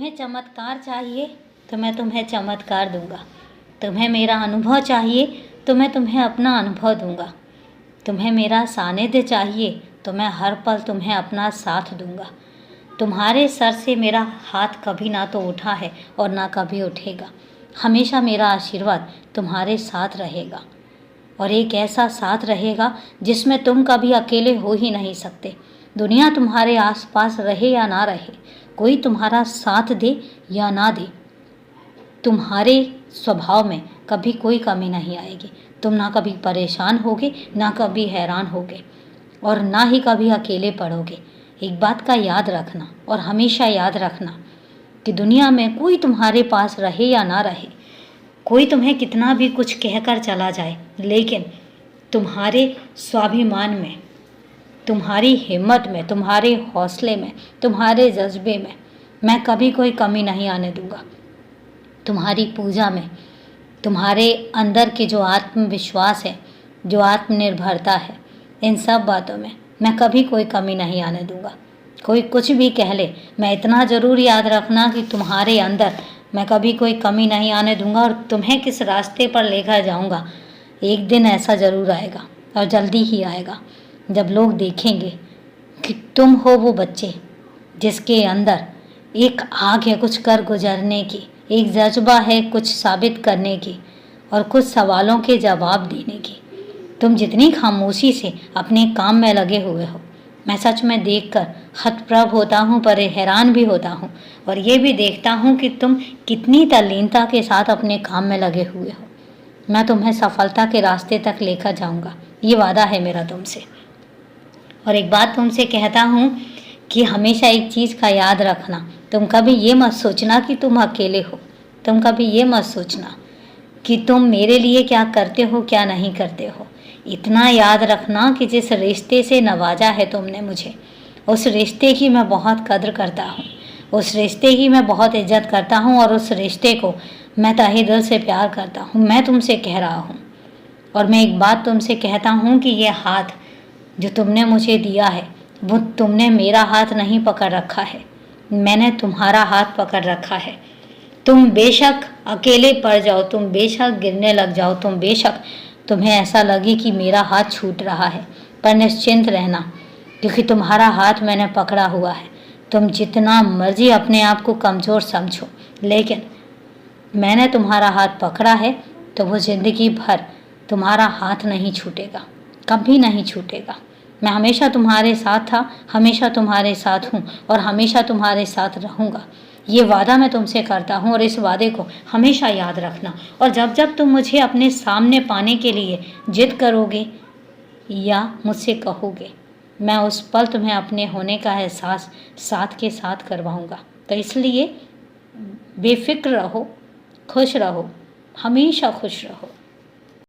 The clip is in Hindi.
तुम्हें चमत्कार चाहिए तो मैं तुम्हें चमत्कार दूंगा। तुम्हें मेरा अनुभव चाहिए तो मैं तुम्हें अपना अनुभव दूंगा। तुम्हें मेरा सानिध्य चाहिए तो मैं हर पल तुम्हें अपना साथ दूंगा। तुम्हारे सर से मेरा हाथ कभी ना तो उठा है और ना कभी उठेगा। हमेशा मेरा आशीर्वाद तुम्हारे साथ रहेगा, और एक ऐसा साथ रहेगा जिसमें तुम कभी अकेले हो ही नहीं सकते। दुनिया तुम्हारे आसपास रहे या ना रहे, कोई तुम्हारा साथ दे या ना दे, तुम्हारे स्वभाव में कभी कोई कमी नहीं आएगी। तुम ना कभी परेशान होगे, ना कभी हैरान होगे, और ना ही कभी अकेले पड़ोगे। एक बात का याद रखना, और हमेशा याद रखना, कि दुनिया में कोई तुम्हारे पास रहे या ना रहे, कोई तुम्हें कितना भी कुछ कहकर चला जाए, लेकिन तुम्हारे स्वाभिमान में, तुम्हारी हिम्मत में, तुम्हारे हौसले में, तुम्हारे जज्बे में मैं कभी कोई कमी नहीं आने दूंगा। तुम्हारी पूजा में, तुम्हारे अंदर के जो आत्मविश्वास है, जो आत्मनिर्भरता है, इन सब बातों में मैं कभी कोई कमी नहीं आने दूंगा। कोई कुछ भी कह ले, मैं इतना ज़रूर याद रखना कि तुम्हारे अंदर मैं कभी कोई कमी नहीं आने दूंगा, और तुम्हें किस रास्ते पर लेकर जाऊंगा, एक दिन ऐसा ज़रूर आएगा, और जल्दी ही आएगा, जब लोग देखेंगे कि तुम हो वो बच्चे जिसके अंदर एक आग है कुछ कर गुजरने की, एक जज्बा है कुछ साबित करने की, और कुछ सवालों के जवाब देने की। तुम जितनी खामोशी से अपने काम में लगे हुए हो, मैं सच में देखकर हतप्रभ होता हूँ, पर हैरान भी होता हूँ, और ये भी देखता हूँ कि तुम कितनी तल्लीनता के साथ अपने काम में लगे हुए हो। मैं तुम्हें सफलता के रास्ते तक लेकर जाऊँगा, ये वादा है मेरा तुमसे। और एक बात तुमसे कहता हूँ कि हमेशा एक चीज़ का याद रखना, तुम कभी ये मत सोचना कि तुम अकेले हो। तुम कभी ये मत सोचना कि तुम मेरे लिए क्या करते हो, क्या नहीं करते हो। इतना याद रखना कि जिस रिश्ते से नवाजा है तुमने मुझे, उस रिश्ते की मैं बहुत कद्र करता हूँ, उस रिश्ते की मैं बहुत इज्जत करता हूँ, और उस रिश्ते को मैं तहे दिल से प्यार करता हूँ। मैं तुमसे कह रहा हूँ, और मैं एक बात तुमसे कहता हूँ कि ये हाथ जो तुमने मुझे दिया है, वो तुमने मेरा हाथ नहीं पकड़ रखा है, मैंने तुम्हारा हाथ पकड़ रखा है। तुम बेशक अकेले पड़ जाओ, तुम बेशक गिरने लग जाओ, तुम बेशक तुम्हें ऐसा लगे कि मेरा हाथ छूट रहा है, पर निश्चिंत रहना, क्योंकि तुम्हारा हाथ मैंने पकड़ा हुआ है। तुम जितना मर्जी अपने आप को कमज़ोर समझो, लेकिन मैंने तुम्हारा हाथ पकड़ा है, तो वो ज़िंदगी भर तुम्हारा हाथ नहीं छूटेगा, कभी नहीं छूटेगा। मैं हमेशा तुम्हारे साथ था, हमेशा तुम्हारे साथ हूँ, और हमेशा तुम्हारे साथ रहूँगा। ये वादा मैं तुमसे करता हूँ, और इस वादे को हमेशा याद रखना। और जब जब तुम मुझे अपने सामने पाने के लिए जिद करोगे या मुझसे कहोगे, मैं उस पल तुम्हें अपने होने का एहसास साथ के साथ करवाऊँगा। तो इसलिए बेफिक्र रहो, खुश रहो, हमेशा खुश रहो।